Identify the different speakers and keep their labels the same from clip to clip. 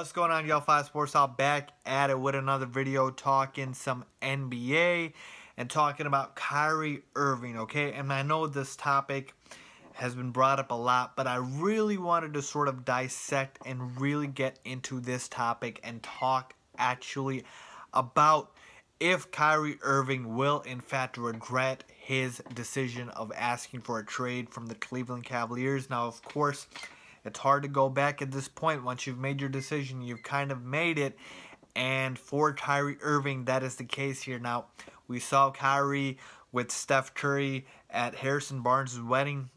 Speaker 1: What's going on, y'all? 5 Sports Talk back at it with another video talking some NBA and talking about Kyrie Irving, okay? And I know this topic has been brought up a lot, but I really wanted to sort of dissect and really get into this topic and talk actually about if Kyrie Irving will in fact regret his decision of asking for a trade from the Cleveland Cavaliers. Now, of course, it's hard to go back at this point. Once you've made your decision, you've kind of made it. And for Kyrie Irving, that is the case here. Now, we saw Kyrie with Steph Curry at Harrison Barnes' wedding,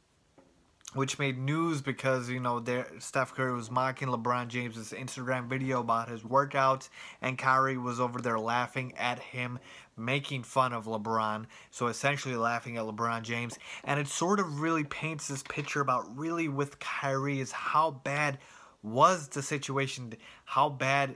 Speaker 1: which made news because, you know, Steph Curry was mocking LeBron James' Instagram video about his workouts, and Kyrie was over there laughing at him, making fun of LeBron, so essentially laughing at LeBron James. And it sort of really paints this picture about really with Kyrie is how bad was the situation, how bad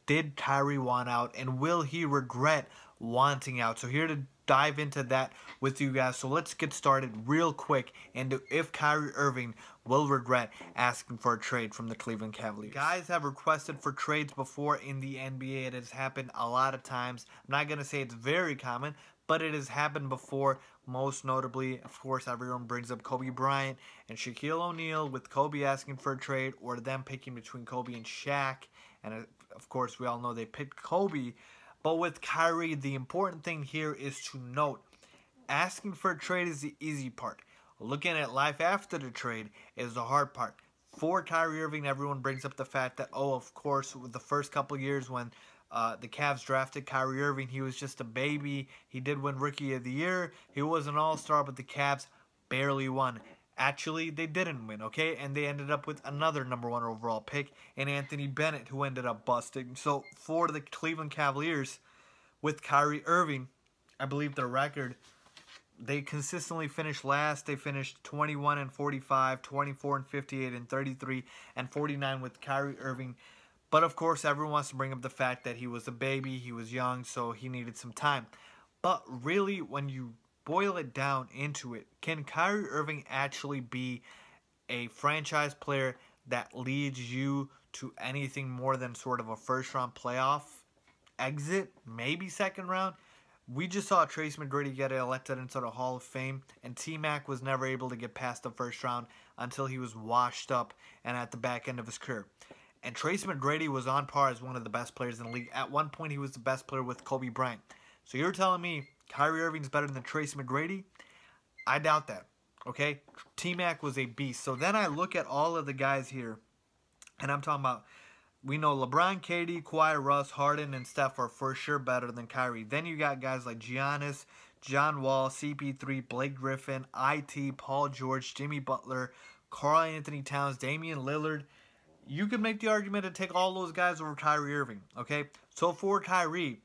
Speaker 1: did Kyrie want out, and will he regret wanting out? So here to dive into that with you guys. So let's get started real quick into if Kyrie Irving will regret asking for a trade from the Cleveland Cavaliers. Guys have requested for trades before in the NBA. It has happened a lot of times. I'm not going to say it's very common, but it has happened before. Most notably, of course, everyone brings up Kobe Bryant and Shaquille O'Neal, with Kobe asking for a trade or them picking between Kobe and Shaq. And of course, we all know they picked Kobe. But with Kyrie, the important thing here is to note, asking for a trade is the easy part. Looking at life after the trade is the hard part. For Kyrie Irving, everyone brings up the fact that, oh, of course, with the first couple of years when the Cavs drafted Kyrie Irving, he was just a baby. He did win Rookie of the Year. He was an all-star, but the Cavs barely won. Actually, they didn't win, okay? And they ended up with another #1 overall pick in Anthony Bennett, who ended up busting. So for the Cleveland Cavaliers, with Kyrie Irving, I believe their record, they consistently finished last. They finished 21-45, 24-58, 33, and 49 with Kyrie Irving. But of course, everyone wants to bring up the fact that he was a baby, he was young, so he needed some time. But really, when you boil it down into it, can Kyrie Irving actually be a franchise player that leads you to anything more than sort of a first-round playoff exit, maybe second round? We just saw Tracy McGrady get elected into the Hall of Fame, and T-Mac was never able to get past the first round until he was washed up and at the back end of his career. And Tracy McGrady was on par as one of the best players in the league. At one point, he was the best player with Kobe Bryant. So you're telling me Kyrie Irving's better than Tracy McGrady? I doubt that, okay? T-Mac was a beast. So then I look at all of the guys here, and I'm talking about, we know LeBron, KD, Kawhi, Russ, Harden, and Steph are for sure better than Kyrie. Then you got guys like Giannis, John Wall, CP3, Blake Griffin, IT, Paul George, Jimmy Butler, Karl Anthony Towns, Damian Lillard. You could make the argument to take all those guys over Kyrie Irving, okay? So for Kyrie,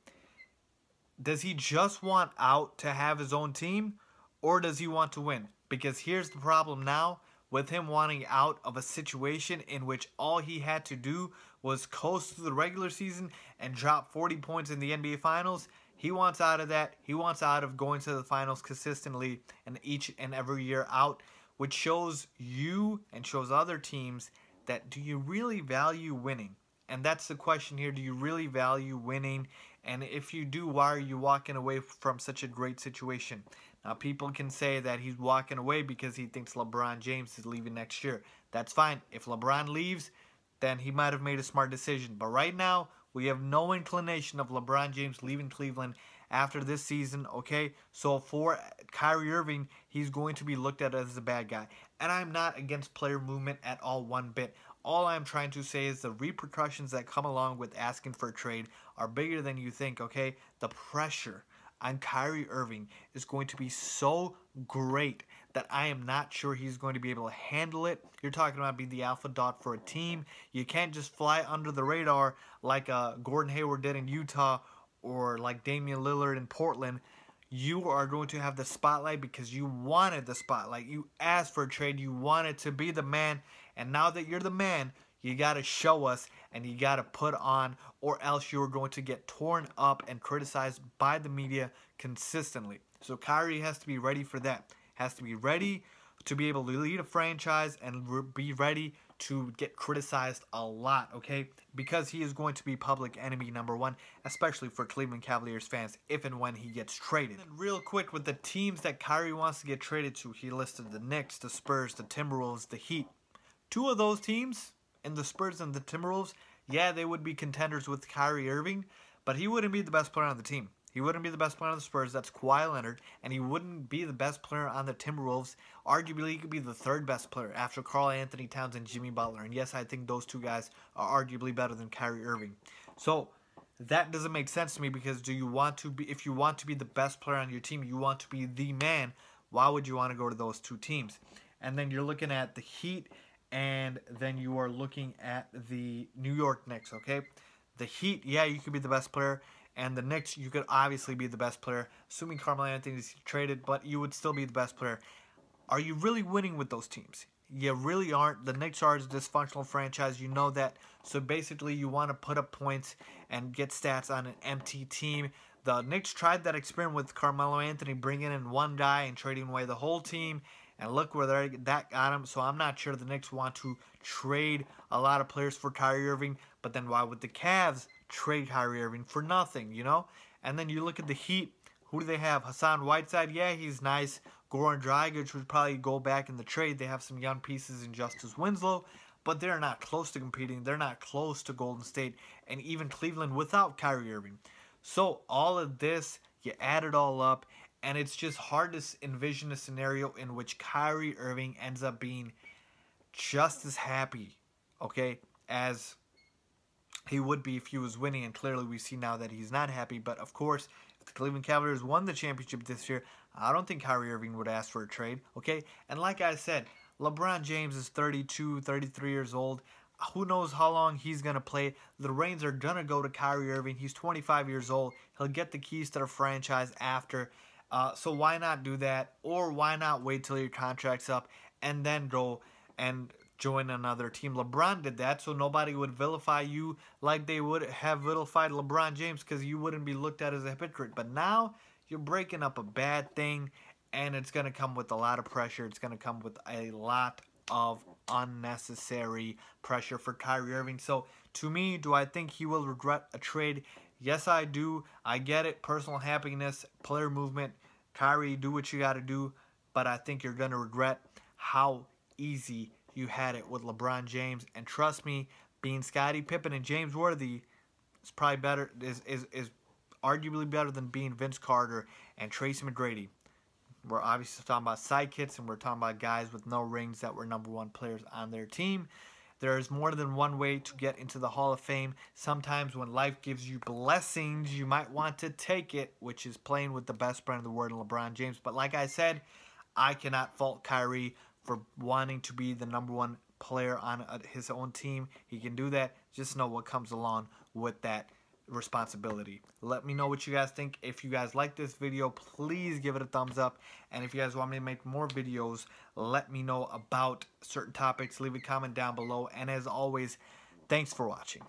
Speaker 1: does he just want out to have his own team, or does he want to win? Because here's the problem now, with him wanting out of a situation in which all he had to do was coast through the regular season and drop 40 points in the NBA Finals. He wants out of that. He wants out of going to the finals consistently and each and every year out, which shows you and shows other teams that, do you really value winning? And that's the question here. Do you really value winning? And if you do, why are you walking away from such a great situation? Now, people can say that he's walking away because he thinks LeBron James is leaving next year. That's fine. If LeBron leaves, then he might have made a smart decision. But right now, we have no inclination of LeBron James leaving Cleveland after this season, okay? So for Kyrie Irving, he's going to be looked at as a bad guy. And I'm not against player movement at all one bit. All I'm trying to say is the repercussions that come along with asking for a trade are bigger than you think, okay? The pressure on Kyrie Irving is going to be so great that I am not sure he's going to be able to handle it. You're talking about being the alpha dog for a team. You can't just fly under the radar like Gordon Hayward did in Utah or like Damian Lillard in Portland. You are going to have the spotlight because you wanted the spotlight. You asked for a trade. You wanted to be the man. And now that you're the man, you got to show us and you got to put on, or else you're going to get torn up and criticized by the media consistently. So Kyrie has to be ready for that. Has to be ready to be able to lead a franchise and be ready to get criticized a lot, okay? Because he is going to be public enemy number one, especially for Cleveland Cavaliers fans, if and when he gets traded. And then real quick, with the teams that Kyrie wants to get traded to, he listed the Knicks, the Spurs, the Timberwolves, the Heat. Two of those teams, in the Spurs and the Timberwolves, yeah, they would be contenders with Kyrie Irving, but he wouldn't be the best player on the team. He wouldn't be the best player on the Spurs. That's Kawhi Leonard. And he wouldn't be the best player on the Timberwolves. Arguably, he could be the third best player after Karl Anthony Towns and Jimmy Butler. And yes, I think those two guys are arguably better than Kyrie Irving. So that doesn't make sense to me, because if you want to be the best player on your team, you want to be the man, why would you want to go to those two teams? And then you're looking at the Heat, and then you are looking at the New York Knicks, okay? The Heat, yeah, you could be the best player. And the Knicks, you could obviously be the best player, assuming Carmelo Anthony is traded, but you would still be the best player. Are you really winning with those teams? You really aren't. The Knicks are a dysfunctional franchise. You know that. So basically, you want to put up points and get stats on an empty team. The Knicks tried that experiment with Carmelo Anthony, bringing in one guy and trading away the whole team. And look where that got him. So I'm not sure the Knicks want to trade a lot of players for Kyrie Irving. But then why would the Cavs trade Kyrie Irving for nothing, you know? And then you look at the Heat. Who do they have? Hassan Whiteside, yeah, he's nice. Goran Dragic would probably go back in the trade. They have some young pieces in Justice Winslow, but they're not close to competing. They're not close to Golden State and even Cleveland without Kyrie Irving. So all of this, you add it all up, and it's just hard to envision a scenario in which Kyrie Irving ends up being just as happy, okay, as he would be if he was winning. And clearly we see now that he's not happy. But of course, if the Cleveland Cavaliers won the championship this year, I don't think Kyrie Irving would ask for a trade, okay? And like I said, LeBron James is 32, 33 years old. Who knows how long he's going to play. The reins are going to go to Kyrie Irving. He's 25 years old. He'll get the keys to the franchise after. So why not do that? Or why not wait till your contract's up and then go and join another team? LeBron did that, so nobody would vilify you like they would have vilified LeBron James, because you wouldn't be looked at as a hypocrite. But now you're breaking up a bad thing, and it's going to come with a lot of pressure. It's going to come with a lot of unnecessary pressure for Kyrie Irving. So to me, do I think he will regret a trade? Yes, I do. I get it. Personal happiness, player movement. Kyrie, do what you got to do. But I think you're going to regret how easy you had it with LeBron James. And trust me, being Scottie Pippen and James Worthy is probably better, is arguably better than being Vince Carter and Tracy McGrady. We're obviously talking about sidekicks, and we're talking about guys with no rings that were #1 players on their team. There is more than one way to get into the Hall of Fame. Sometimes when life gives you blessings, you might want to take it, which is playing with the best friend in the world, LeBron James. But like I said, I cannot fault Kyrie for wanting to be the #1 player on his own team. He can do that. Just know what comes along with that responsibility. Let me know what you guys think. If you guys like this video, please give it a thumbs up. And if you guys want me to make more videos, let me know about certain topics. Leave a comment down below. And as always, thanks for watching.